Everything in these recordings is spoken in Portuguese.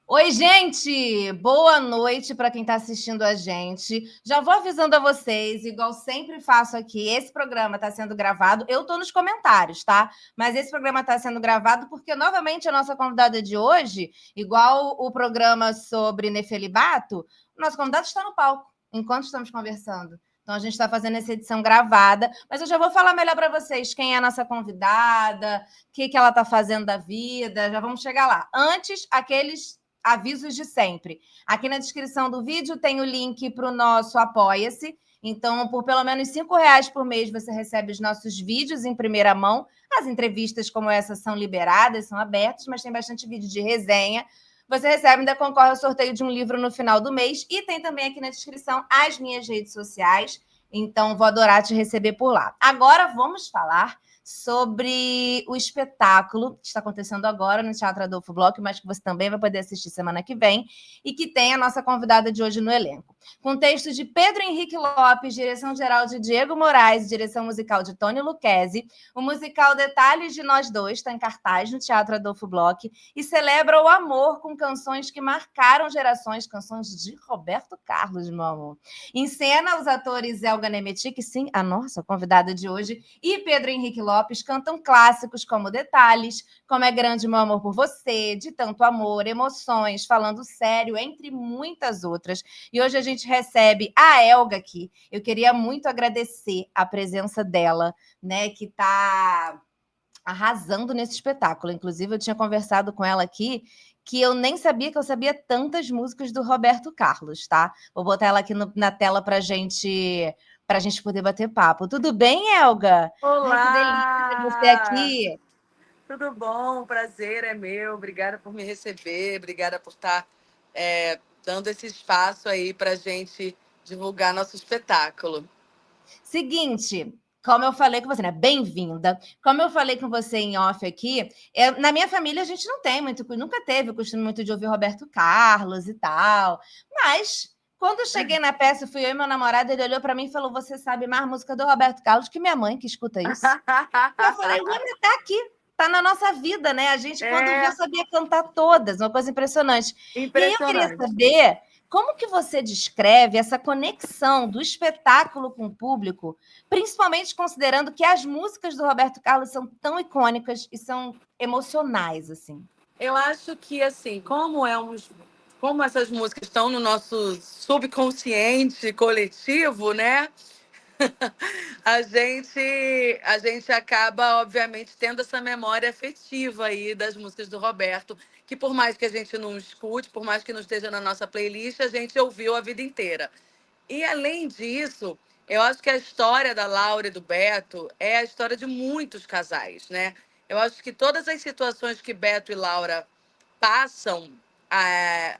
Oi, gente! Boa noite para quem está assistindo a gente. Já vou avisando a vocês, igual sempre faço aqui, esse programa está sendo gravado. Eu estou nos comentários, tá? Mas esse programa está sendo gravado porque, novamente, a nossa convidada de hoje, igual o programa sobre Nefelibato, o nosso convidado está no palco enquanto estamos conversando. Então, a gente está fazendo essa edição gravada, mas eu já vou falar melhor para vocês quem é a nossa convidada, o que ela está fazendo da vida, já vamos chegar lá. Antes, aqueles avisos de sempre. Aqui na descrição do vídeo tem o link para o nosso Apoia-se. Então, por pelo menos R$ 5 por mês, você recebe os nossos vídeos em primeira mão. As entrevistas como essa são liberadas, são abertas, mas tem bastante vídeo de resenha. Você recebe, ainda concorre ao sorteio de um livro no final do mês. E tem também aqui na descrição as minhas redes sociais. Então, vou adorar te receber por lá. Agora, vamos falar sobre o espetáculo que está acontecendo agora no Teatro Adolfo Bloch, mas que você também vai poder assistir semana que vem, e que tem a nossa convidada de hoje no elenco. Com textos de Pedro Henrique Lopes, direção geral de Diego Moraes, direção musical de Tony Lucchesi, o musical Detalhes de Nós Dois está em cartaz no Teatro Adolfo Bloch e celebra o amor com canções que marcaram gerações, canções de Roberto Carlos, meu amor. Em cena, os atores Elga Nemeti, que sim, a nossa convidada de hoje, e Pedro Henrique Lopes cantam clássicos como Detalhes, Como é Grande Meu Amor por Você, De Tanto Amor, Emoções, Falando Sério, entre muitas outras. E hoje a gente recebe a Elga aqui. Eu queria muito agradecer a presença dela, né, que está arrasando nesse espetáculo. Inclusive, eu tinha conversado com ela aqui que eu nem sabia que eu sabia tantas músicas do Roberto Carlos, tá? Vou botar ela aqui na tela para gente poder bater papo. Tudo bem, Elga? Ai, que delícia ter você Olá! aqui. Tudo bom? O prazer é meu. Obrigada por me receber. Obrigada por estar dando esse espaço aí para a gente divulgar nosso espetáculo. Seguinte, como eu falei com você, né? Bem-vinda. Como eu falei com você em off aqui, na minha família a gente não tem muito, nunca teve o costume muito de ouvir Roberto Carlos e tal. Mas quando eu cheguei na peça, fui eu e meu namorado, ele olhou para mim e falou: "Você sabe mais música do Roberto Carlos que minha mãe que escuta isso?" E eu falei: "Ué, mas tá aqui, tá na nossa vida, né? A gente, quando viu, É sabia cantar todas, uma coisa impressionante." E aí eu queria impressionante. saber como que você descreve essa conexão do espetáculo com o público, principalmente considerando que as músicas do Roberto Carlos são tão icônicas e são emocionais, assim. Eu acho que assim, como essas músicas estão no nosso subconsciente coletivo, né? A gente acaba, obviamente, tendo essa memória afetiva aí das músicas do Roberto, que por mais que a gente não escute, por mais que não esteja na nossa playlist, a gente ouviu a vida inteira. E além disso, eu acho que a história da Laura e do Beto é a história de muitos casais, né? Eu acho que todas as situações que Beto e Laura passam eh,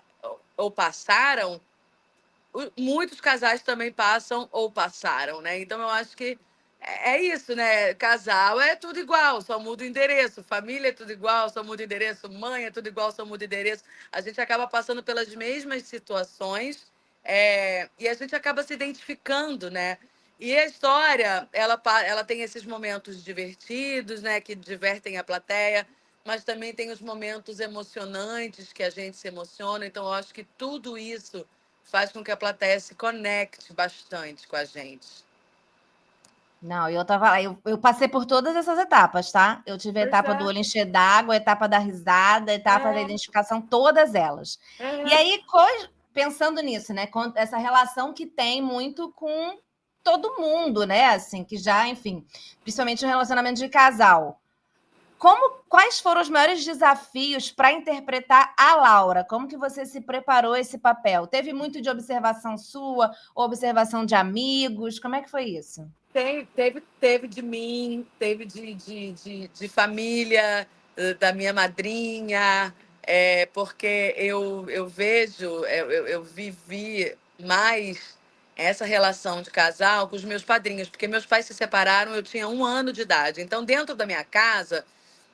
ou passaram muitos casais também passam ou passaram, né? Então eu acho que é isso, né? Casal é tudo igual, só muda o endereço. Família é tudo igual, só muda o endereço. Mãe é tudo igual, só muda o endereço. A gente acaba passando pelas mesmas situações, e a gente acaba se identificando, né? E a história, ela tem esses momentos divertidos, né? Que divertem a plateia, mas também tem os momentos emocionantes que a gente se emociona. Então eu acho que tudo isso faz com que a plateia se conecte bastante com a gente. Não, eu passei por todas essas etapas, tá? Eu tive a Pois etapa do é, olho encher d'água, a etapa da risada, a etapa da é, identificação, todas elas. E é. aí, pensando nisso, né, com essa relação que tem muito com todo mundo, né, assim, que já, enfim, principalmente no relacionamento de casal. Quais foram os maiores desafios para interpretar a Laura? Como que você se preparou esse papel? Teve muito de observação sua, observação de amigos? Como é que foi isso? Teve de mim, teve de família, da minha madrinha, porque eu vejo, eu vivi mais essa relação de casal com os meus padrinhos, porque meus pais se separaram, eu tinha 1 ano de idade. Então, dentro da minha casa,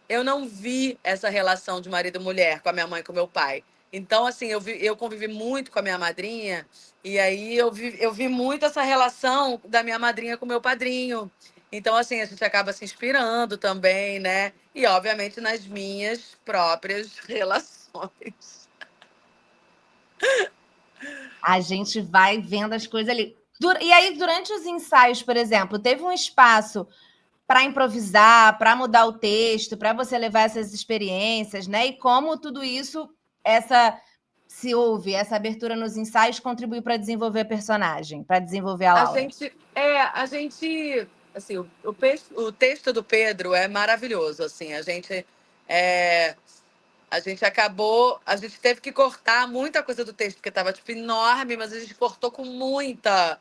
eu não vi essa relação de marido e mulher com a minha mãe e com o meu pai. Então, assim, eu convivi muito com a minha madrinha, e aí eu vi muito essa relação da minha madrinha com o meu padrinho. Então, assim, a gente acaba se inspirando também, né? E, obviamente, nas minhas próprias relações. A gente vai vendo as coisas ali. E aí, durante os ensaios, por exemplo, teve um espaço para improvisar, para mudar o texto, para você levar essas experiências, né? E como tudo isso, se houve essa abertura nos ensaios, contribuiu para desenvolver a personagem, para desenvolver a Laura. Assim, o texto do Pedro é maravilhoso, assim, é, a gente teve que cortar muita coisa do texto, porque estava, tipo, enorme, mas a gente cortou com muita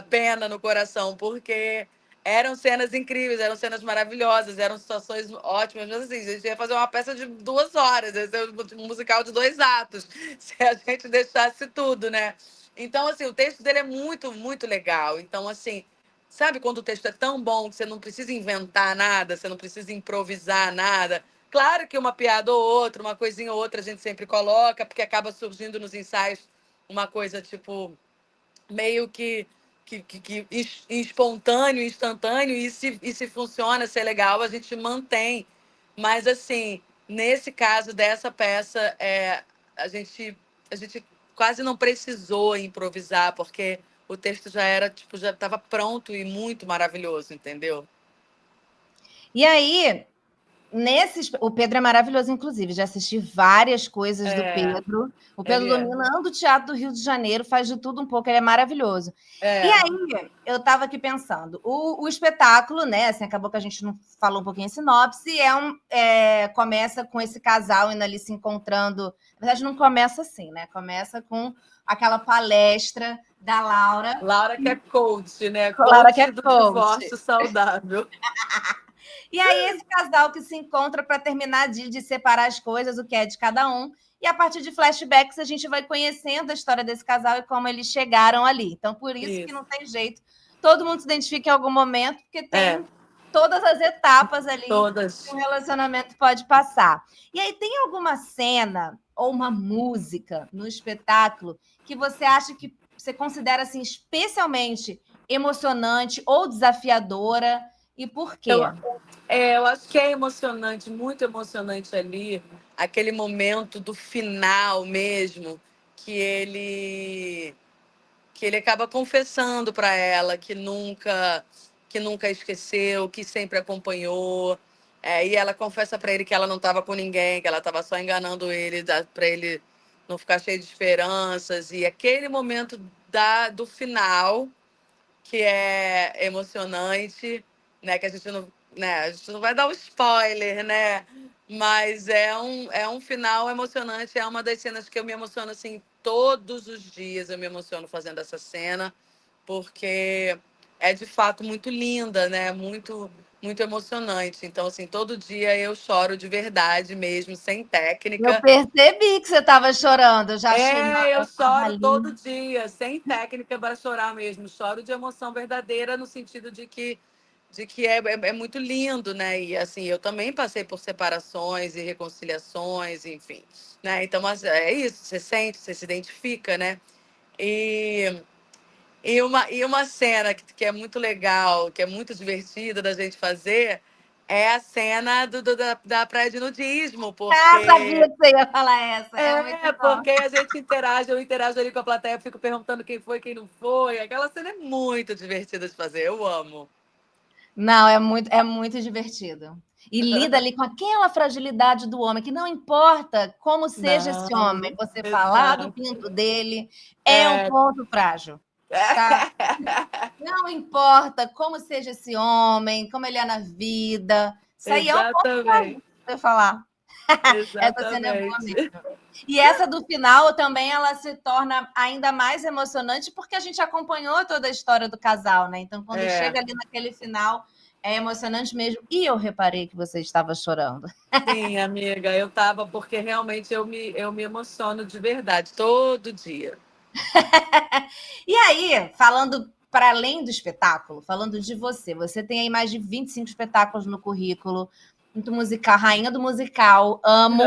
pena no coração, porque eram cenas incríveis, eram cenas maravilhosas, eram situações ótimas, mas assim, a gente ia fazer uma peça de 2 horas, ia ser um musical de 2 atos, se a gente deixasse tudo, né? Então, assim, o texto dele é muito, muito legal. Então, assim, sabe quando o texto é tão bom que você não precisa inventar nada, você não precisa improvisar nada? Claro que uma piada ou outra, uma coisinha ou outra a gente sempre coloca, porque acaba surgindo nos ensaios uma coisa tipo meio que espontâneo, instantâneo, e se funciona, se é legal, a gente mantém. Mas assim, nesse caso dessa peça, a gente, a gente quase não precisou improvisar, porque o texto já era, tipo, já estava pronto e muito maravilhoso, entendeu? E aí, o Pedro é maravilhoso, inclusive. Já assisti várias coisas do É, Pedro. O Pedro ele é. domina o Teatro do Rio de Janeiro, faz de tudo um pouco, ele é maravilhoso. E É, aí, eu estava aqui pensando, o espetáculo, né? Assim, acabou que a gente não falou um pouquinho em sinopse, começa com esse casal indo ali se encontrando. Na verdade, não começa assim, né? Começa com aquela palestra da Laura. Laura que é coach, né? Laura que é Coach do coach. divórcio saudável. E aí, esse casal que se encontra para terminar de separar as coisas, o que é de cada um. E a partir de flashbacks, a gente vai conhecendo a história desse casal e como eles chegaram ali. Então, por isso que Isso. não tem jeito. Todo mundo se identifica em algum momento, porque É, tem todas as etapas ali que um todas. relacionamento pode passar. E aí, tem alguma cena ou uma música no espetáculo que você acha que você considera assim, especialmente emocionante ou desafiadora? E por Eu, quê? eu acho que é emocionante, muito emocionante ali, aquele momento do final mesmo, que ele que ele acaba confessando para ela que nunca esqueceu, que sempre acompanhou. E ela confessa para ele que ela não estava com ninguém, que ela estava só enganando ele, para ele não ficar cheio de esperanças. E aquele momento do final, que é emocionante, né? Que a gente não, né? A gente não vai dar o spoiler, né? Mas é um final emocionante. É uma das cenas que eu me emociono assim todos os dias. Eu me emociono fazendo essa cena, porque é de fato muito linda, né? Muito emocionante. Então, assim, todo dia eu choro de verdade mesmo, sem Eu técnica. percebi que você estava chorando, eu já achei, Eu eu estava choro ali. todo dia, sem técnica para chorar mesmo. Choro de emoção verdadeira no sentido de que é muito lindo, né? E assim, eu também passei por separações e reconciliações, enfim, né? Então, mas é isso, você sente, você se identifica, né? E, e uma cena que é muito legal, que é muito divertida da gente fazer, é a cena da praia de nudismo, Ah, porque sabia que você ia falar essa, é muito bom. porque a gente interage, eu interajo ali com a plateia, fico perguntando quem foi, quem não foi. Aquela cena é muito divertida de fazer, eu amo. Não, é muito divertido. E lida ali com aquela fragilidade do homem, que não importa como seja esse homem, Não, você falar do exato. pinto dele é um É, ponto frágil, tá? Não importa como seja esse homem, como ele é na vida, isso aí é um ponto frágil, exatamente, você falar. Essa cena é boa exatamente. mesmo. E essa do final também ela se torna ainda mais emocionante porque a gente acompanhou toda a história do casal, né? Então, quando É, chega ali naquele final, é emocionante mesmo. E eu reparei que você estava chorando. sim, amiga, eu tava, porque realmente eu me emociono de verdade, todo dia. E aí, falando para além do espetáculo, falando de você, você tem aí mais de 25 espetáculos no currículo, muito musical, rainha do musical, amo.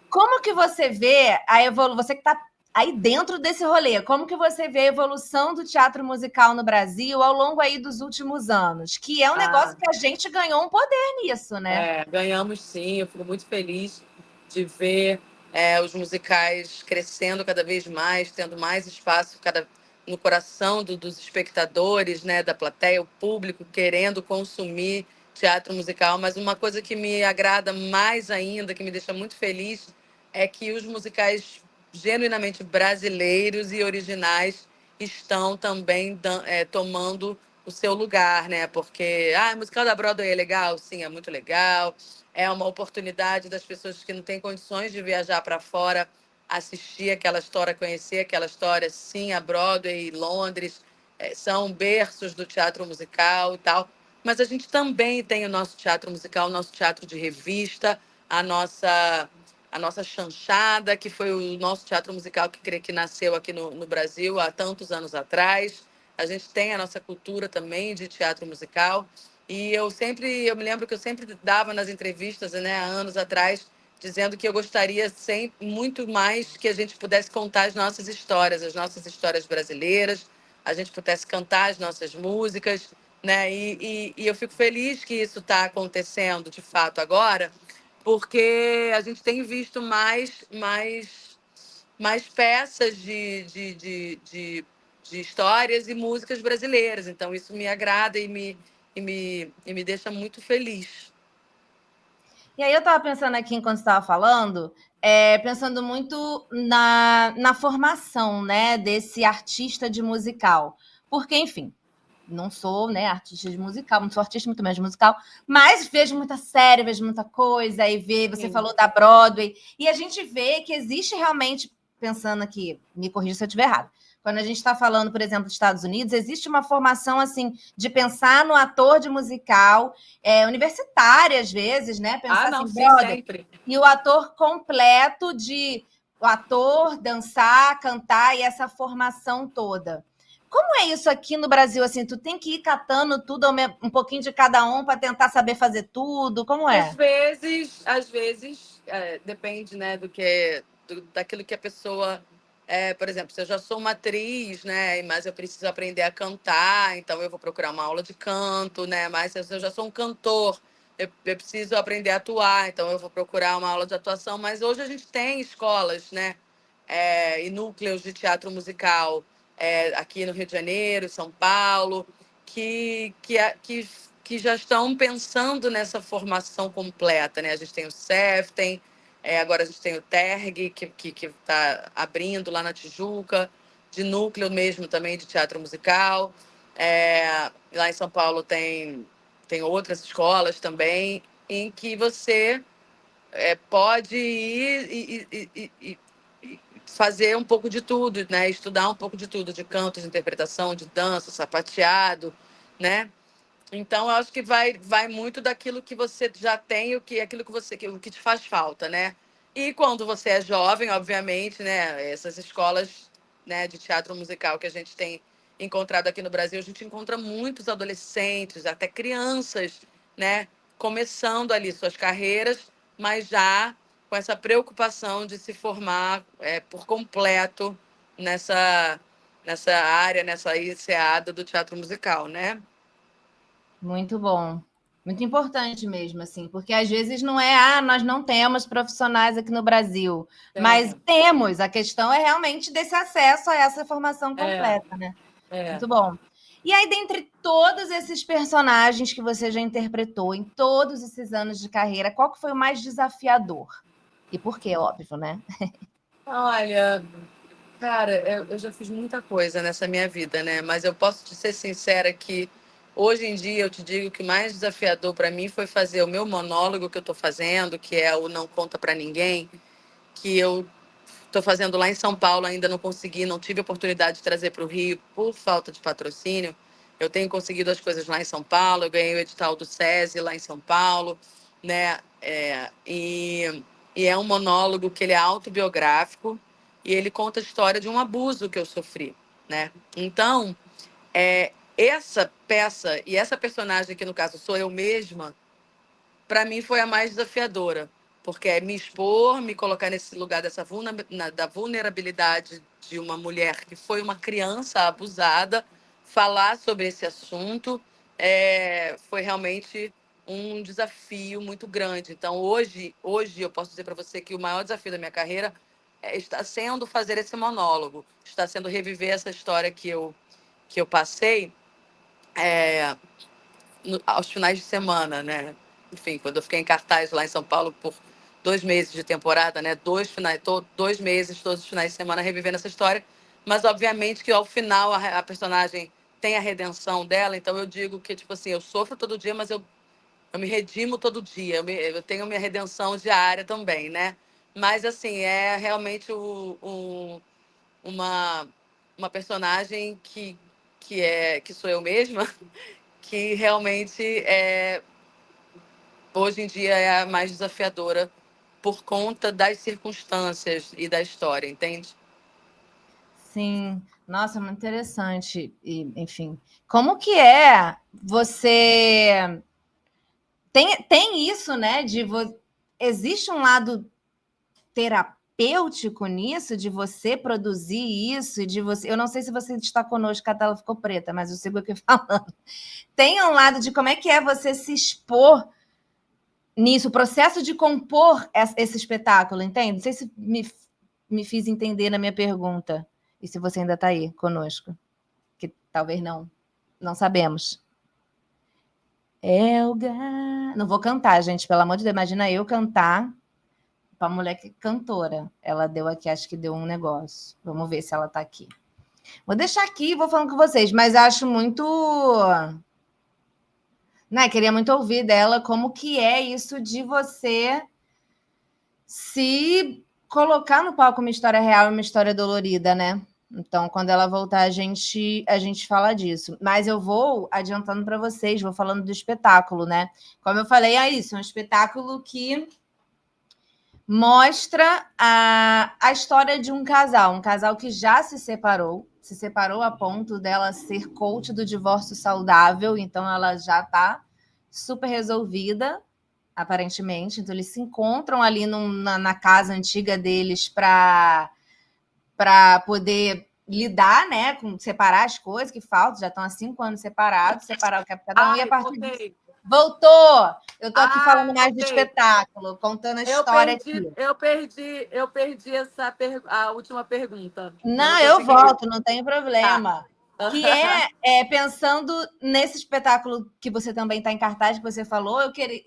Como que você vê a evolução? Você que está aí dentro desse rolê, como que você vê a evolução do teatro musical no Brasil ao longo aí dos últimos anos? Que é um Ah, negócio que a gente ganhou um poder nisso, né? ganhamos sim, eu fico muito feliz de ver. os musicais crescendo cada vez mais, tendo mais espaço no coração dos espectadores, né, da plateia, o público querendo consumir teatro musical. Mas uma coisa que me agrada mais ainda, que me deixa muito feliz, é que os musicais genuinamente brasileiros e originais estão também tomando o seu lugar, né? Porque o musical da Broadway é legal, sim, é muito legal. É uma oportunidade das pessoas que não têm condições de viajar para fora assistir aquela história, conhecer aquela história. Sim, a Broadway e Londres são berços do teatro musical e tal. Mas a gente também tem o nosso teatro musical, o nosso teatro de revista, a nossa a nossa chanchada, que foi o nosso teatro musical que nasceu aqui no Brasil há tantos anos atrás. A gente tem a nossa cultura também de teatro musical. E eu me lembro que eu sempre dava nas entrevistas, né, há anos atrás, dizendo que eu gostaria sempre, muito mais que a gente pudesse contar as nossas histórias brasileiras, a gente pudesse cantar as nossas músicas, né? E eu fico feliz que isso está acontecendo de fato agora, porque a gente tem visto mais peças de histórias e músicas brasileiras. Então, isso me agrada e me deixa muito feliz. E aí eu estava pensando aqui enquanto estava falando, pensando muito na formação, né, desse artista de musical. Porque, enfim, não sou, né, artista de musical, não sou artista muito menos de musical, mas vejo muita série, vejo muita coisa, você falou da Broadway, e a gente vê que existe realmente, pensando aqui, me corrija se eu estiver errado, quando a gente está falando, por exemplo, dos Estados Unidos, existe uma formação assim de pensar no ator de musical, universitária às vezes, né? Pensar Não, assim, sim, brother, sempre. e o ator completo de o ator dançar, cantar e essa formação toda. Como é isso aqui no Brasil? Assim, tu tem que ir catando tudo, um pouquinho de cada um para tentar saber fazer tudo? Como é? Às vezes, depende, né, daquilo que a pessoa. Por exemplo, se eu já sou uma atriz, né, mas eu preciso aprender a cantar, então eu vou procurar uma aula de canto, né? Mas se eu já sou um cantor, eu preciso aprender a atuar, então eu vou procurar uma aula de atuação. Mas hoje a gente tem escolas, né, e núcleos de teatro musical aqui no Rio de Janeiro, São Paulo, que já estão pensando nessa formação completa, né? A gente tem o CEF, agora a gente tem o TERG, que está abrindo lá na Tijuca, de núcleo mesmo também de teatro musical. Lá em São Paulo tem outras escolas também, em que você pode ir e fazer um pouco de tudo, né? Estudar um pouco de tudo, de canto, de interpretação, de dança, sapateado, né? Então, eu acho que vai muito daquilo que você já tem, aquilo o que te faz falta, né? E quando você é jovem, obviamente, né? Essas escolas, né, de teatro musical que a gente tem encontrado aqui no Brasil, a gente encontra muitos adolescentes, até crianças, né? Começando ali suas carreiras, mas já com essa preocupação de se formar por completo nessa, nessa área, nessa seada do teatro musical, né? Muito bom. Muito importante mesmo, assim, porque às vezes não nós não temos profissionais aqui no Brasil, mas Tem. temos. A questão é realmente desse acesso a essa formação É, completa, né? é. Muito bom. E aí, dentre todos esses personagens que você já interpretou em todos esses anos de carreira, qual que foi o mais desafiador? E por quê, óbvio, né? Olha, cara, eu já fiz muita coisa nessa minha vida, né? Mas eu posso te ser sincera que hoje em dia eu te digo que o mais desafiador para mim foi fazer o meu monólogo que eu estou fazendo, que é o Não Conta para Ninguém, que eu estou fazendo lá em São Paulo, ainda não consegui, não tive oportunidade de trazer para o Rio por falta de patrocínio. Eu tenho conseguido as coisas lá em São Paulo, eu ganhei o edital do SESI lá em São Paulo, né? E é um monólogo que ele é autobiográfico e ele conta a história de um abuso que eu sofri, né? Então, essa peça e essa personagem, que no caso sou eu mesma, para mim foi a mais desafiadora, porque é me expor, me colocar nesse lugar da vulnerabilidade de uma mulher que foi uma criança abusada, falar sobre esse assunto foi realmente um desafio muito grande. Então, hoje eu posso dizer para você que o maior desafio da minha carreira está sendo fazer esse monólogo, está sendo reviver essa história que eu passei aos finais de semana, né? Enfim, quando eu fiquei em cartaz lá em São Paulo por 2 meses de temporada, né? 2 meses, todos os finais de semana revivendo essa história. Mas, obviamente, que ao final a personagem tem a redenção dela. Então, eu digo que, tipo assim, eu sofro todo dia, mas eu me redimo todo dia. Eu tenho minha redenção diária também, né? Mas, assim, é realmente uma, uma personagem que sou eu mesma, que realmente hoje em dia é a mais desafiadora por conta das circunstâncias e da história, entende? Sim, nossa, muito interessante. E, enfim, como que é você tem isso, né? Existe um lado terapêutico nisso, de você produzir isso, de você. Eu não sei se você está conosco, a tela ficou preta, mas eu sigo aqui falando. Tem um lado de como é que é você se expor nisso, o processo de compor esse espetáculo, entende? Não sei se me fiz entender na minha pergunta. E se você ainda está aí conosco, que talvez não sabemos. Elga. Não vou cantar, gente, pelo amor de Deus. Imagina eu cantar para a mulher que cantora. Ela deu aqui, acho que deu um negócio. Vamos ver se ela está aqui. Vou deixar aqui e vou falando com vocês, mas acho muito. Né, queria muito ouvir dela como que é isso de você se colocar no palco uma história real e uma história dolorida, né? Então, quando ela voltar, a gente fala disso. Mas eu vou adiantando para vocês, vou falando do espetáculo, né? Como eu falei, é isso, é um espetáculo que mostra a história de um casal que já se separou a ponto dela ser coach do divórcio saudável, então ela já está super resolvida, aparentemente. Então, eles se encontram ali na casa antiga deles para poder lidar, né, com separar as coisas que faltam. Já estão há 5 anos separados, separar o que é cada um, e a Ai, partir disso. voltei. Voltou! Eu estou aqui falando Ai, mais do voltei. espetáculo, contando a Eu história perdi, aqui. eu perdi a última pergunta. Eu não Não, eu consegui. volto, não tem Tá. problema. Que é pensando nesse espetáculo que você também está em cartaz, que você falou, eu queria.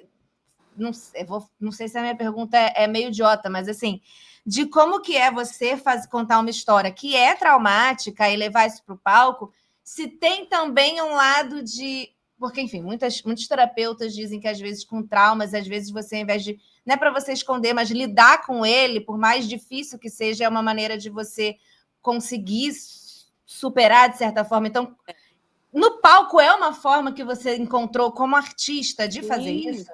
Não sei se a minha pergunta é meio idiota, mas assim, de como que é você contar uma história que é traumática e levar isso para o palco, se tem também um lado de. Porque, enfim, muitos terapeutas dizem que às vezes com traumas, às vezes você, ao invés de. Não é para você esconder, mas lidar com ele, por mais difícil que seja, é uma maneira de você conseguir superar de certa forma. Então, no palco é uma forma que você encontrou como artista de fazer Sim, isso?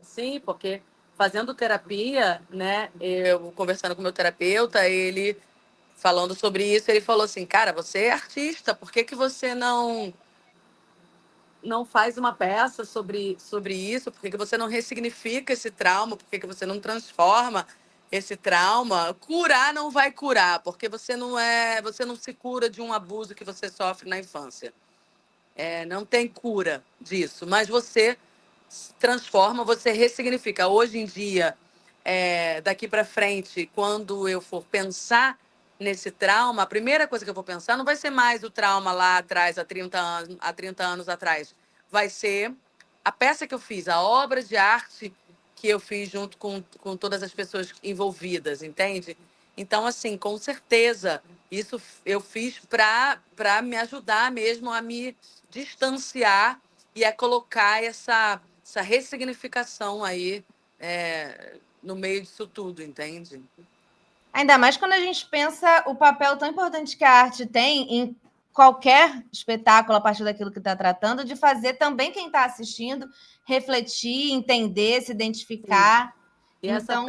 sim, porque fazendo terapia, né? Eu conversando com o meu terapeuta, ele falando sobre isso, ele falou assim, cara, você é artista, por que você não faz uma peça sobre isso? Por que você não ressignifica esse trauma? Por que você não transforma esse trauma? Curar não vai curar, porque você não se cura de um abuso que você sofre na infância. Não tem cura disso, mas você transforma, você ressignifica. Hoje em dia, daqui para frente, quando eu for pensar nesse trauma, a primeira coisa que eu vou pensar não vai ser mais o trauma lá atrás, há 30 anos atrás. Vai ser a peça que eu fiz, a obra de arte que eu fiz junto com todas as pessoas envolvidas, entende? Então, assim, com certeza, isso eu fiz para me ajudar mesmo a me distanciar e a colocar essa ressignificação aí no meio disso tudo, entende? Ainda mais quando a gente pensa o papel tão importante que a arte tem em qualquer espetáculo, a partir daquilo que está tratando, de fazer também quem está assistindo refletir, entender, se Sim. identificar. E Então,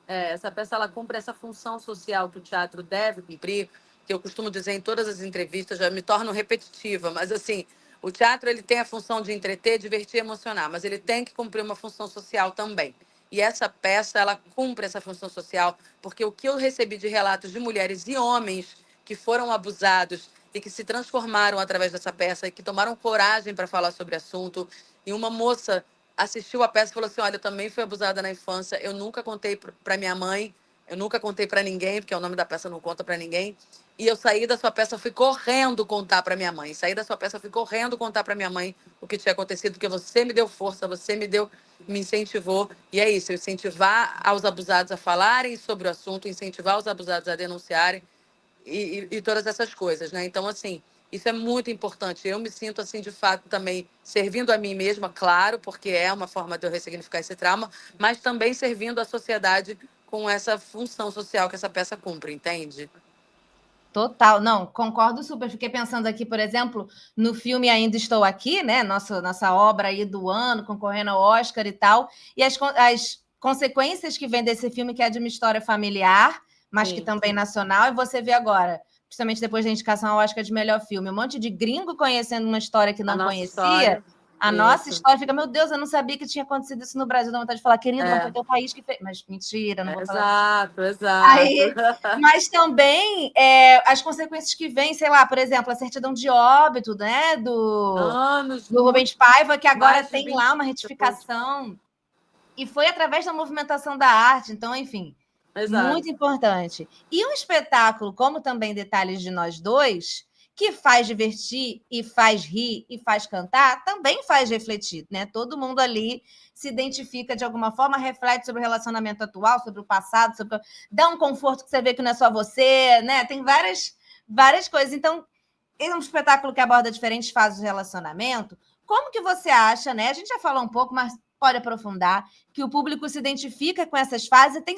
essa peça ela cumpre essa função social que o teatro deve cumprir, que eu costumo dizer em todas as entrevistas, já me torno repetitiva, mas assim, o teatro ele tem a função de entreter, divertir, emocionar, mas ele tem que cumprir uma função social também. E essa peça, ela cumpre essa função social, porque o que eu recebi de relatos de mulheres e homens que foram abusados e que se transformaram através dessa peça e que tomaram coragem para falar sobre o assunto, e uma moça assistiu a peça e falou assim: olha, eu também fui abusada na infância, eu nunca contei para minha mãe, eu nunca contei para ninguém, porque o nome da peça não conta para ninguém. E eu saí da sua peça, fui correndo contar para minha mãe. Saí da sua peça, fui correndo contar para minha mãe o que tinha acontecido, porque você me deu força, você me incentivou. E é isso, incentivar aos abusados a falarem sobre o assunto, incentivar os abusados a denunciarem e todas essas coisas, né? Então, assim, isso é muito importante. Eu me sinto, assim, de fato, também servindo a mim mesma, claro, porque é uma forma de eu ressignificar esse trauma, mas também servindo a sociedade com essa função social que essa peça cumpre, entende? Total, não, concordo super. Fiquei pensando aqui, por exemplo, no filme Ainda Estou Aqui, né? Nossa obra aí do ano, concorrendo ao Oscar e tal, e as consequências que vem desse filme, que é de uma história familiar, mas que Sim. também nacional, e você vê agora, principalmente depois da indicação ao Oscar de melhor filme, um monte de gringo conhecendo uma história que A não nossa conhecia. história. A nossa Isso. história fica, meu Deus, eu não sabia que tinha acontecido isso no Brasil. Dá vontade de falar, querido, mas foi É, teu país que fez. Mas mentira, não vou falar isso. exato, exato. Aí, mas também as consequências que vêm, sei lá, por exemplo, a certidão de óbito, né, Anos, do muito, Rubens Paiva, que agora mais de tem 20 lá uma anos depois. retificação, e foi através da movimentação da arte, então, enfim, Exato. muito importante. E um espetáculo, como também Detalhes de Nós Dois, que faz divertir e faz rir e faz cantar, também faz refletir, né? Todo mundo ali se identifica de alguma forma, reflete sobre o relacionamento atual, sobre o passado, dá um conforto que você vê que não é só você, né? Tem várias coisas. Então, é um espetáculo que aborda diferentes fases do relacionamento. Como que você acha, né? A gente já falou um pouco, mas pode aprofundar, que o público se identifica com essas fases. Tem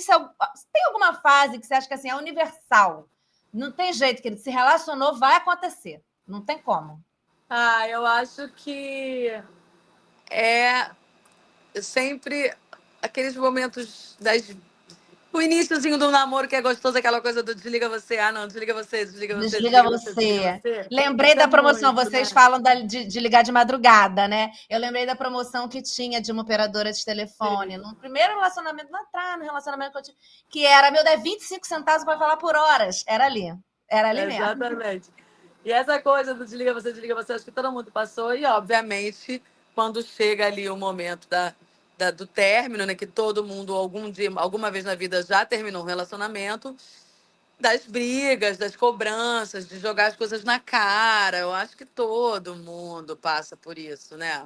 alguma fase que você acha que assim, é universal? Não tem jeito, que ele se relacionou, vai acontecer. Não tem como. Ah, eu acho que é sempre aqueles momentos o iníciozinho do namoro que é gostoso, aquela coisa do desliga você, ah não, desliga você, desliga você, Desliga desliga você, desliga você. você. Lembrei Isso é da promoção. muito, Vocês né? falam de ligar de madrugada, né? Eu lembrei da promoção que tinha de uma operadora de telefone. Sim, No primeiro relacionamento, lá atrás, no relacionamento que eu tinha, que era, meu Deus, 25 centavos para falar por horas. Era ali. Era ali mesmo. exatamente. E essa coisa do desliga você, acho que todo mundo passou, e obviamente, quando chega ali o momento do término, né? Que todo mundo algum dia, alguma vez na vida já terminou um relacionamento, das brigas, das cobranças, de jogar as coisas na cara. Eu acho que todo mundo passa por isso, né?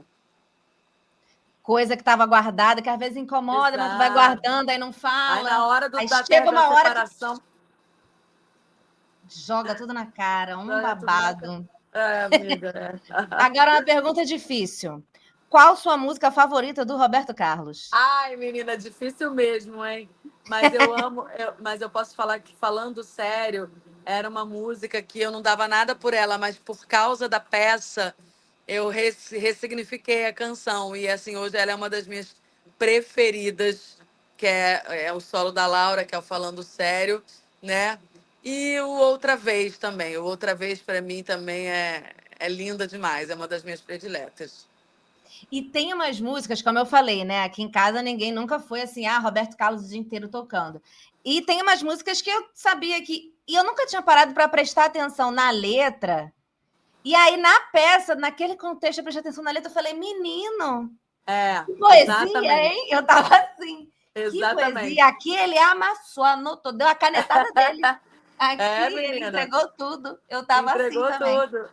Coisa que estava guardada, que às vezes incomoda, mas tu vai Exato. guardando, aí não Aí fala. na hora Aí chega da uma hora que separação, joga tudo na cara, um joga tudo na cara. babado. É, amiga, é. Agora uma pergunta difícil. Qual sua música favorita do Roberto Carlos? Ai, menina, difícil mesmo, hein? Mas eu posso falar que, falando sério, era uma música que eu não dava nada por ela, mas por causa da peça, eu ressignifiquei a canção. E, assim, hoje ela é uma das minhas preferidas, que é o solo da Laura, que é o Falando Sério, né? E o Outra Vez também. O Outra Vez, para mim, também é linda demais, é uma das minhas prediletas. E tem umas músicas, como eu falei, né? Aqui em casa ninguém nunca foi assim, Roberto Carlos o dia inteiro tocando. E tem umas músicas que eu sabia que. E eu nunca tinha parado para prestar atenção na letra. E aí, na peça, naquele contexto, eu prestei atenção na letra, eu falei, menino, É, que poesia, exatamente. hein? Eu tava assim, que Exatamente. poesia. Aqui ele amassou, anotou, deu a canetada dele. Aqui É, ele menina, entregou tudo. Eu tava assim entregou também. tudo.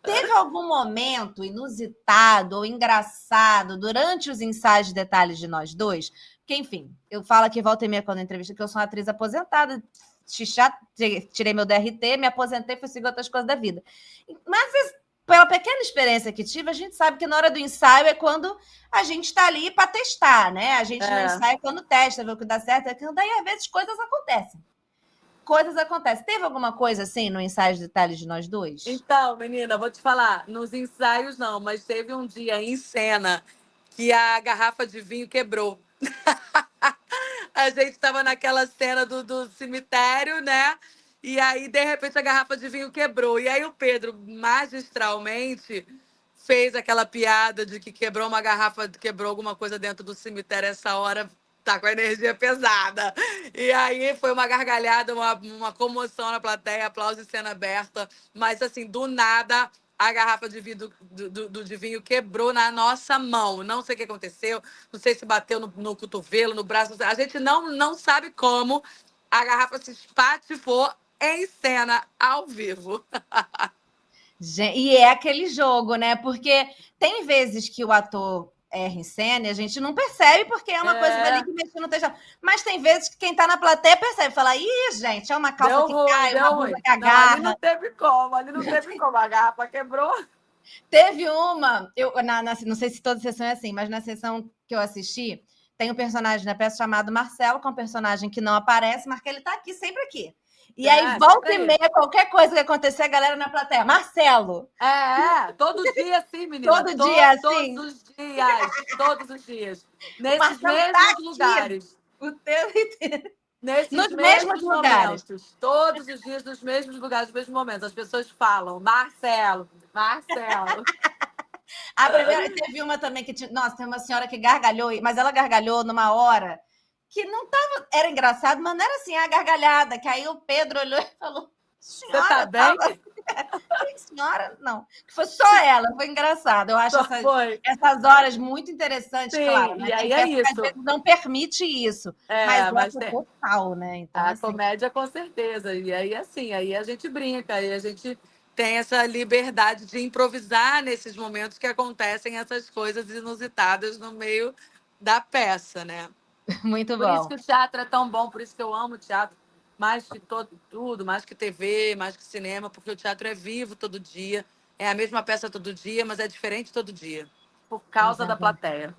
Teve algum momento inusitado ou engraçado durante os ensaios de Detalhes de Nós Dois? Porque, enfim, eu falo aqui, volta e meia, quando entrevista, que eu sou uma atriz aposentada, tirei meu DRT, me aposentei, fui seguir outras coisas da vida. Mas, pela pequena experiência que tive, a gente sabe que na hora do ensaio é quando a gente está ali para testar, né? A gente no É. ensaio é quando testa, vê o que dá certo, daí às vezes coisas acontecem. Coisas acontecem. Teve alguma coisa assim no ensaio de Detalhes de Nós Dois? Então, menina, vou te falar, nos ensaios não, mas teve um dia em cena que a garrafa de vinho quebrou. A gente estava naquela cena do cemitério, né? E aí, de repente, a garrafa de vinho quebrou. E aí o Pedro, magistralmente, fez aquela piada de que quebrou uma garrafa, quebrou alguma coisa dentro do cemitério essa hora, tá com a energia pesada. E aí foi uma gargalhada, uma comoção na plateia, aplauso e cena aberta. Mas assim, do nada, a garrafa de vidro de vinho quebrou na nossa mão. Não sei o que aconteceu, não sei se bateu no cotovelo, no braço. A gente não sabe como a garrafa se espatifou em cena, ao vivo. E é aquele jogo, né? Porque tem vezes que o ator erra em cena e a gente não percebe porque é uma coisa dali que mexeu no texto. Mas tem vezes que quem tá na plateia percebe, fala, ih, gente, é uma calça que cai, uma blusa que Não, ali agarra. não teve como, a garrafa quebrou. Teve uma, não sei se toda sessão é assim, mas na sessão que eu assisti, tem um personagem na peça chamado Marcelo, que é um personagem que não aparece, mas que ele tá aqui, sempre aqui. E aí, volta e meia, qualquer coisa que acontecer, a galera na plateia, Marcelo. Todo dia assim, menina. Todo dia assim. Todos os dias. Nesses mesmos tá lugares. O tempo inteiro. Nesses mesmos lugares. Momentos. Todos os dias, nos mesmos lugares, nos mesmos momentos. As pessoas falam, Marcelo. A primeira, teve uma também que tinha. Nossa, tem uma senhora que gargalhou, mas ela gargalhou numa hora que não tava. Era engraçado, mas não era assim a gargalhada. Que aí o Pedro olhou e falou: senhora, você tá bem? Senhora, não. Foi só ela, foi engraçado. Eu acho essas horas muito interessantes, sim, claro. Né? E aí é isso. Às vezes não permite isso, mas é total, né? Então, a assim... comédia, com certeza. E aí, assim, aí a gente brinca, aí a gente tem essa liberdade de improvisar nesses momentos que acontecem essas coisas inusitadas no meio da peça, né? Muito bom. Por isso que o teatro é tão bom, por isso que eu amo o teatro, mais que tudo, mais que TV, mais que cinema, porque o teatro é vivo todo dia, é a mesma peça todo dia, mas é diferente todo dia, por causa da plateia.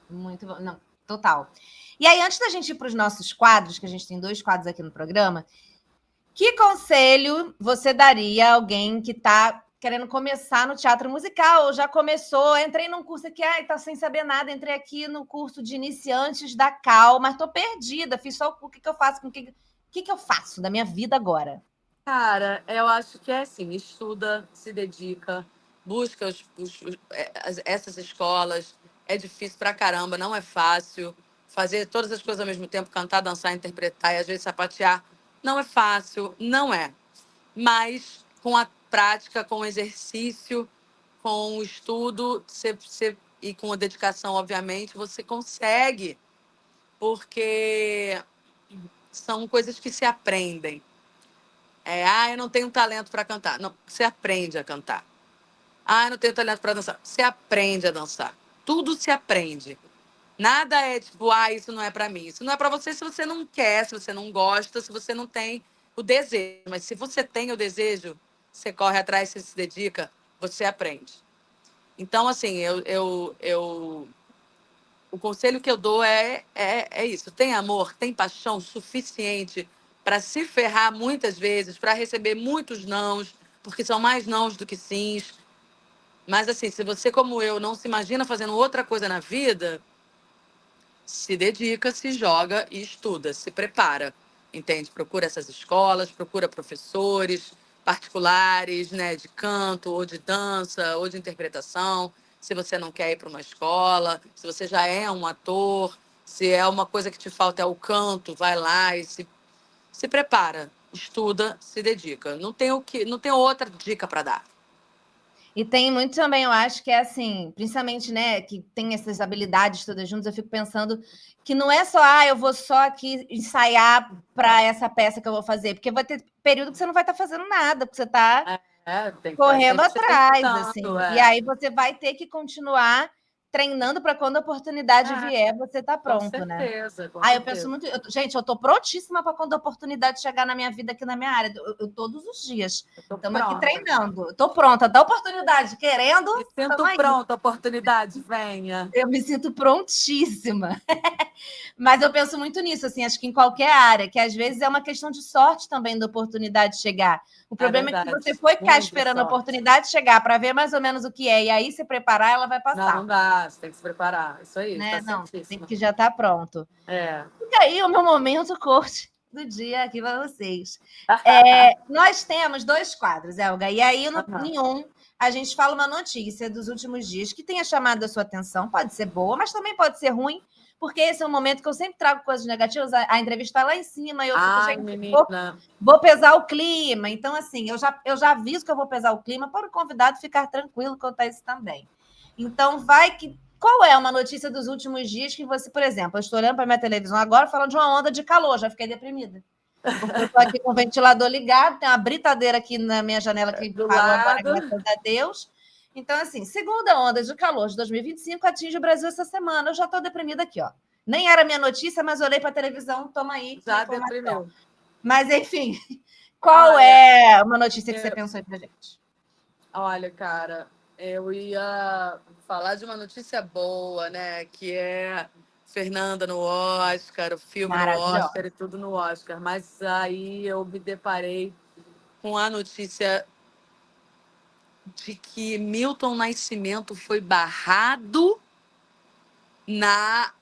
Muito bom. Não, total. E aí, antes da gente ir para os nossos quadros, que a gente tem 2 quadros aqui no programa, que conselho você daria a alguém que está querendo começar no teatro musical, ou já começou, entrei num curso aqui, tá sem saber nada, entrei aqui no curso de iniciantes da Cal, mas tô perdida, fiz só o que eu faço, o que eu faço da minha vida agora? Cara, eu acho que é assim, estuda, se dedica, busca essas escolas, é difícil pra caramba, não é fácil, fazer todas as coisas ao mesmo tempo, cantar, dançar, interpretar e às vezes sapatear, não é fácil, não é. Mas com a prática, com o exercício, com o estudo e com a dedicação, obviamente, você consegue, porque são coisas que se aprendem. Eu não tenho talento para cantar. Não, você aprende a cantar. Eu não tenho talento para dançar. Você aprende a dançar. Tudo se aprende. Nada é tipo, isso não é para mim. Isso não é para você se você não quer, se você não gosta, se você não tem o desejo. Mas se você tem o desejo, você corre atrás, você se dedica, você aprende. Então, assim, o conselho que eu dou é isso. Tem amor, tem paixão suficiente para se ferrar muitas vezes, para receber muitos nãos, porque são mais nãos do que sims. Mas, assim, se você, como eu, não se imagina fazendo outra coisa na vida, se dedica, se joga e estuda, se prepara, entende? Procura essas escolas, procura professores particulares, né, de canto, ou de dança, ou de interpretação. Se você não quer ir para uma escola, se você já é um ator, se é uma coisa que te falta é o canto, vai lá e se prepara, estuda, se dedica. Não tem outra dica para dar. E tem muito também, eu acho que é assim, principalmente, né, que tem essas habilidades todas juntas, eu fico pensando que não é só, eu vou só aqui ensaiar para essa peça que eu vou fazer, porque vai ter período que você não vai estar fazendo nada, porque você está correndo atrás, assim. E aí você vai ter que continuar treinando para quando a oportunidade vier, você está pronto, com certeza, né? Com certeza. Eu penso muito. Gente, eu estou prontíssima para quando a oportunidade chegar na minha vida aqui na minha área. Eu todos os dias. Estamos aqui treinando. Estou pronta. Da oportunidade, querendo. Me sinto pronta, a oportunidade, venha. Eu me sinto prontíssima. Mas eu penso muito nisso, assim, acho que em qualquer área, que às vezes é uma questão de sorte também da oportunidade chegar. O problema é que se você for ficar esperando a oportunidade chegar para ver mais ou menos o que é, e aí se preparar, ela vai passar. Não dá, você tem que se preparar. Isso aí, né? Tá não, tem que já estar pronto. É. E aí, o meu momento coach do dia aqui para vocês. Nós temos 2 quadros, Elga, e aí em um a gente fala uma notícia dos últimos dias que tenha chamado a sua atenção, pode ser boa, mas também pode ser ruim, porque esse é um momento que eu sempre trago coisas negativas, a entrevista está lá em cima, e eu fico, Ai, gente, menina. vou pesar o clima. Então, assim, eu já aviso que eu vou pesar o clima para o convidado ficar tranquilo quanto a isso também. Então, vai que... Qual é uma notícia dos últimos dias que você, por exemplo, eu estou olhando para a minha televisão agora falando de uma onda de calor, já fiquei deprimida. Porque eu estou aqui com o ventilador ligado, tem uma britadeira aqui na minha janela que Do parou agora, lado. graças a Deus. Então, assim, segunda onda de calor de 2025 atinge o Brasil essa semana. Eu já estou deprimida aqui, ó. Nem era minha notícia, mas olhei para a televisão, toma aí Já informação. deprimiu. Mas, enfim, qual é uma notícia que você pensou aí pra gente? Olha, cara, eu ia falar de uma notícia boa, né? Que é Fernanda no Oscar, o filme no Oscar e tudo no Oscar. Mas aí eu me deparei com a notícia de que Milton Nascimento foi barrado na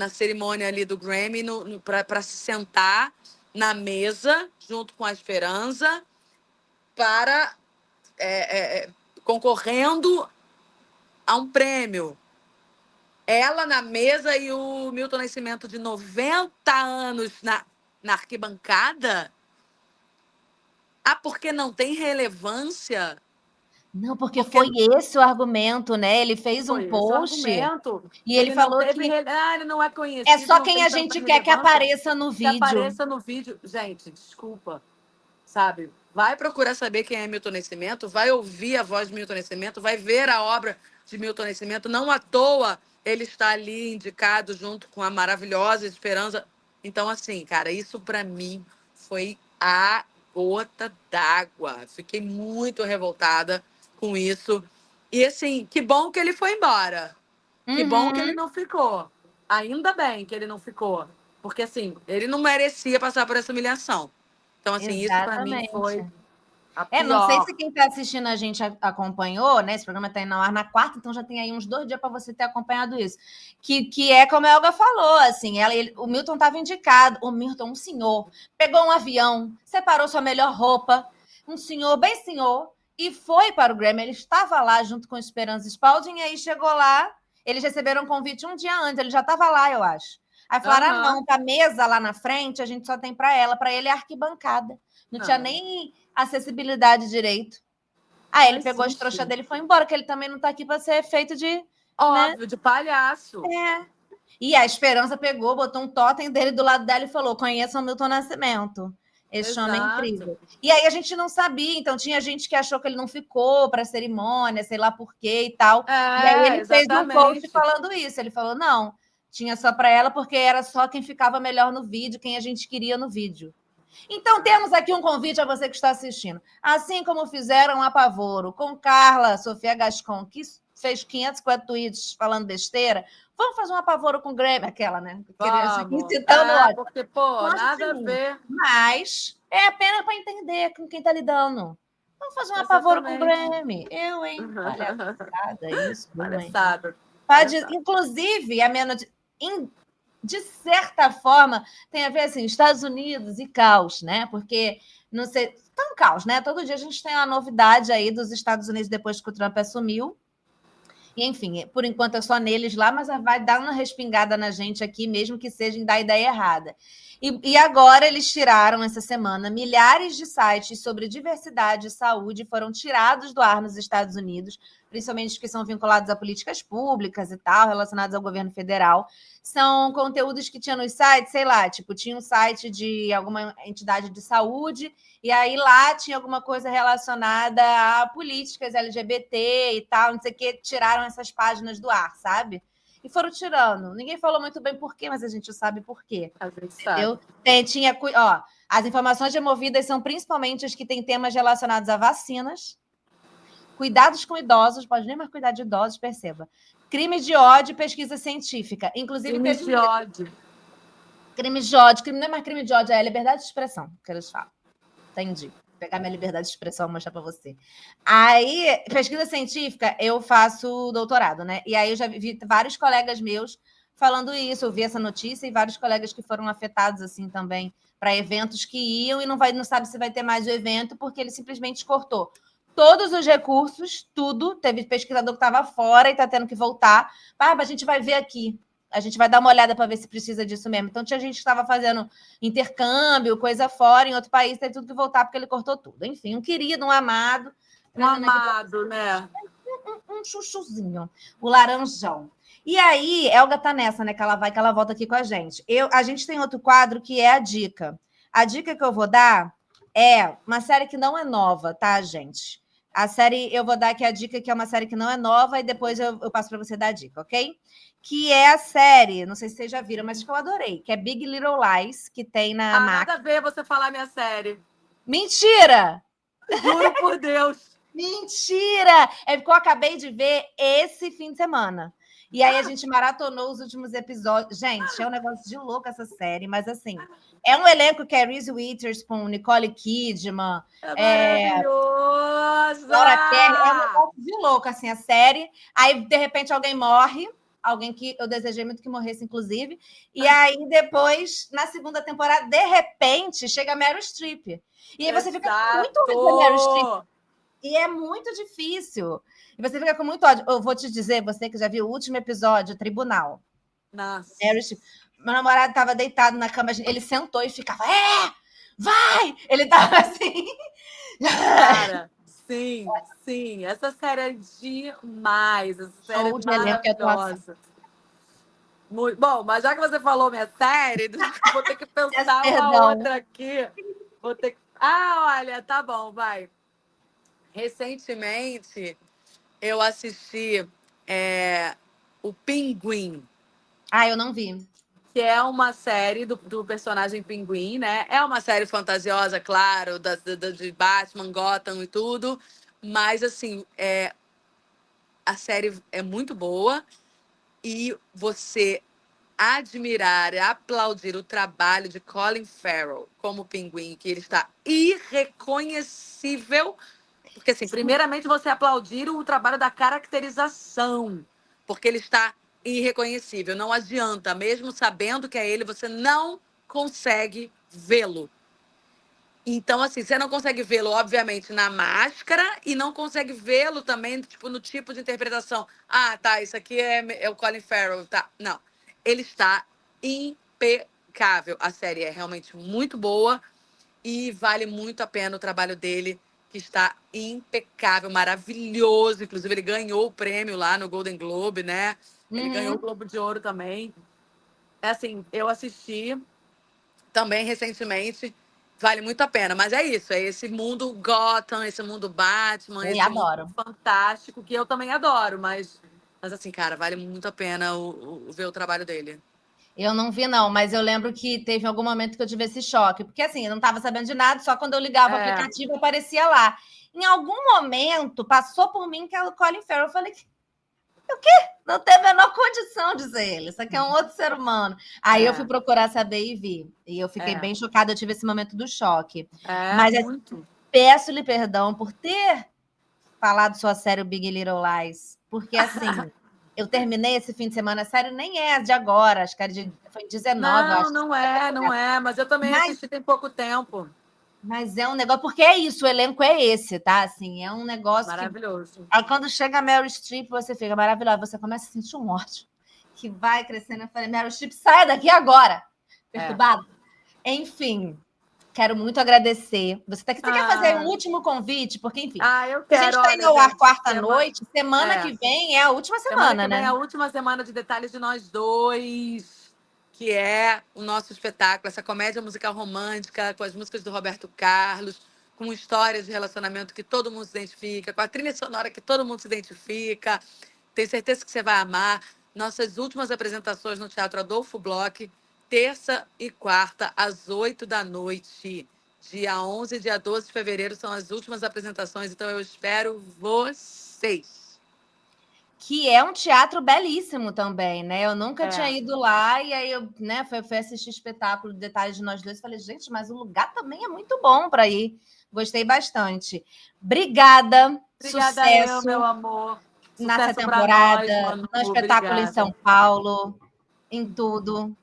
cerimônia ali do Grammy para se sentar na mesa junto com a Esperança para concorrendo a um prêmio. Ela na mesa e o Milton Nascimento de 90 anos na arquibancada. Ah, porque não tem relevância? Não, porque foi esse o argumento, né? Ele fez um post e ele falou que ele não é conhecido. É só quem a gente quer que apareça no vídeo. Que apareça no vídeo. Gente, desculpa, sabe? Vai procurar saber quem é Milton Nascimento, vai ouvir a voz de Milton Nascimento, vai ver a obra de Milton Nascimento. Não à toa ele está ali indicado junto com a maravilhosa Esperança. Então, assim, cara, isso para mim foi a gota d'água. Fiquei muito revoltada com isso. E, assim, que bom que ele foi embora. Que bom que ele não ficou. Ainda bem que ele não ficou. Porque, assim, ele não merecia passar por essa humilhação. Então, assim, Exatamente. isso para mim foi a pior. Não sei se quem está assistindo a gente acompanhou, né? Esse programa está indo no ar na quarta, então já tem aí uns 2 dias para você ter acompanhado isso. Que é como a Elga falou, assim, o Milton estava indicado, o Milton, um senhor, pegou um avião, separou sua melhor roupa, um senhor, bem senhor, e foi para o Grammy. Ele estava lá junto com Esperança Spalding, e aí chegou lá, eles receberam um convite um dia antes, ele já estava lá, eu acho. Aí falaram, não, a mesa lá na frente a gente só tem para ela, para ele é arquibancada. Não tinha nem acessibilidade direito. Aí ele pegou as trouxas dele e foi embora, que ele também não está aqui para ser feito de... Óbvio, né? De palhaço. E a Esperança pegou, botou um totem dele do lado dela e falou, conheça o Milton Nascimento. Esse homem é incrível. E aí a gente não sabia, então tinha gente que achou que ele não ficou para a cerimônia, sei lá por quê e tal. E aí ele fez um post falando isso. Ele falou, não, tinha só para ela, porque era só quem ficava melhor no vídeo, quem a gente queria no vídeo. Então, temos aqui um convite a você que está assistindo. Assim como fizeram a Apavoro com Carla Sofia Gascon, que fez 550 tweets falando besteira, vamos fazer um Apavoro com Grammy, aquela, né? Incitando ódio. Porque, pô, nada a ver. Mas é apenas para entender com quem está lidando. Vamos fazer um Apavoro com Grammy. Eu, hein? Palhaçada, isso. Palhaçada. Inclusive, a minha notícia... De certa forma, tem a ver, assim, Estados Unidos e caos, né? Porque, não sei, tá um caos, né? Todo dia a gente tem uma novidade aí dos Estados Unidos depois que o Trump assumiu. E, enfim, por enquanto é só neles lá, mas vai dar uma respingada na gente aqui, mesmo que seja em dar ideia errada. E agora eles tiraram, essa semana, milhares de sites sobre diversidade e saúde foram tirados do ar nos Estados Unidos, principalmente os que são vinculados a políticas públicas e tal, relacionados ao governo federal. São conteúdos que tinha nos sites, sei lá, tipo, tinha um site de alguma entidade de saúde, e aí lá tinha alguma coisa relacionada a políticas LGBT e tal, não sei o que, tiraram essas páginas do ar, sabe? E foram tirando. Ninguém falou muito bem por quê, mas a gente sabe por quê. A gente sabe. As informações removidas são principalmente as que têm temas relacionados a vacinas, cuidados com idosos, pode nem mais cuidar de idosos, perceba. Crimes de ódio e pesquisa científica. Inclusive, crimes de ódio. Crimes de ódio. Não é mais crime de ódio, é liberdade de expressão, que eles falam. Entendi. Vou pegar minha liberdade de expressão e mostrar para você. Aí, pesquisa científica, eu faço doutorado, né? E aí eu já vi vários colegas meus falando isso. Eu vi essa notícia e vários colegas que foram afetados assim também para eventos que iam e não sabe se vai ter mais o evento, porque ele simplesmente cortou todos os recursos, tudo. Teve pesquisador que estava fora e está tendo que voltar. Ah, mas a gente vai ver aqui. A gente vai dar uma olhada para ver se precisa disso mesmo. Então, tinha gente que estava fazendo intercâmbio, coisa fora, em outro país, teve tudo que voltar porque ele cortou tudo. Enfim, um querido, um amado. Um amado, né? Um chuchuzinho, o laranjão. E aí, Elga tá nessa, né? Que ela vai, que ela volta aqui com a gente. A gente tem outro quadro que é a dica. A dica que eu vou dar é uma série que não é nova, tá, gente? A série, eu vou dar aqui a dica que é uma série que não é nova e depois eu passo para você dar a dica, ok? Que é a série, não sei se vocês já viram, mas que eu adorei, que é Big Little Lies, que tem na Max. Nada a ver você falar minha série. Mentira! Juro por Deus. Mentira! É porque eu acabei de ver esse fim de semana. E aí a gente maratonou os últimos episódios. Gente, é um negócio de louco essa série, mas assim, é um elenco que é Reese Witherspoon, Nicole Kidman, Maravilhosa! Laura Kerr, é um negócio de louco, assim, a série. Aí, de repente, alguém morre, alguém que eu desejei muito que morresse, inclusive. E aí, depois, na segunda temporada, de repente, chega a Meryl Streep. E aí você fica com muito ódio da Meryl Streep. E é muito difícil. E você fica com muito ódio. Eu vou te dizer, você que já viu o último episódio, Tribunal. Nossa. Meu namorado estava deitado na cama, ele sentou e ficava, vai! Ele estava assim. Cara, sim. Essa série é demais. Essa série é maravilhosa. Muito bom, mas já que você falou minha série, vou ter que pensar uma outra aqui. Vou ter que... olha, tá bom, vai. Recentemente, eu assisti o Pinguim. Eu não vi. Que é uma série do personagem Pinguim, né? É uma série fantasiosa, claro, de Batman, Gotham e tudo. Mas, assim, a série é muito boa. E você admirar e aplaudir o trabalho de Colin Farrell como Pinguim, que ele está irreconhecível. Porque, assim, primeiramente você aplaudir o trabalho da caracterização, porque ele está irreconhecível. Não adianta, mesmo sabendo que é ele, você não consegue vê-lo. Então, assim, você não consegue vê-lo, obviamente, na máscara e não consegue vê-lo também, tipo, no tipo de interpretação. Ah, tá, isso aqui é o Colin Farrell, tá. Não. Ele está impecável. A série é realmente muito boa e vale muito a pena o trabalho dele, que está impecável, maravilhoso. Inclusive, ele ganhou o prêmio lá no Golden Globe, né? Ele ganhou o Globo de Ouro também. É assim, eu assisti também recentemente. Vale muito a pena, mas é isso, é esse mundo Gotham, esse mundo Batman, esse adoro. mundo fantástico, que eu também adoro, mas assim, cara, vale muito a pena ver o trabalho dele. Eu não vi, não, mas eu lembro que teve algum momento que eu tive esse choque, porque assim, eu não estava sabendo de nada, só quando eu ligava o aplicativo aparecia lá. Em algum momento, passou por mim que é o Colin Farrell, eu falei, o quê? Não tem a menor condição de ser ele, isso aqui é um outro ser humano. Aí eu fui procurar saber e vi, e eu fiquei bem chocada, eu tive esse momento do choque. Mas muito. Peço-lhe perdão por ter falado sua série Big Little Lies, porque assim... Eu terminei esse fim de semana, a série nem é de agora, acho que foi 19, não, acho. Não é, mas eu também assisti tem pouco tempo. Mas é um negócio, porque é isso, o elenco é esse, tá? Assim, é um negócio maravilhoso. Aí quando chega a Meryl Streep, você fica maravilhosa, você começa a sentir um ódio que vai crescendo. Eu falei, Meryl Streep, saia daqui agora! Perturbado. Enfim, quero muito agradecer. Você quer fazer um último convite? Porque, enfim, eu quero. A gente está indo ao ar quarta-noite, semana que vem é a última semana, né? É a última semana de Detalhes de Nós Dois, que é o nosso espetáculo, essa comédia musical romântica com as músicas do Roberto Carlos, com histórias de relacionamento que todo mundo se identifica, com a trilha sonora que todo mundo se identifica. Tenho certeza que você vai amar. Nossas últimas apresentações no Teatro Adolfo Bloch, terça e quarta, às 20h. Dia 11 e dia 12 de fevereiro são as últimas apresentações, então eu espero vocês. Que é um teatro belíssimo também, né? Eu nunca tinha ido lá, e aí eu fui assistir o espetáculo Detalhes de Nós Dois e falei, gente, mas o lugar também é muito bom para ir. Gostei bastante. Obrigada sucesso eu, meu amor. Nessa temporada, no espetáculo em São Paulo, em tudo.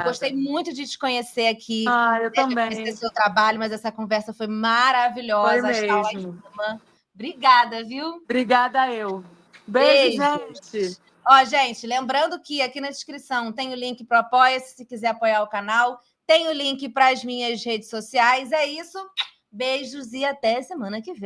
Gostei muito de te conhecer aqui. Eu também. Conhecer seu trabalho, mas essa conversa foi maravilhosa. Foi mesmo. Obrigada, viu? Obrigada eu. Beijo, gente. Ó, gente, lembrando que aqui na descrição tem o link para o Apoia-se, se quiser apoiar o canal. Tem o link para as minhas redes sociais. É isso. Beijos e até semana que vem.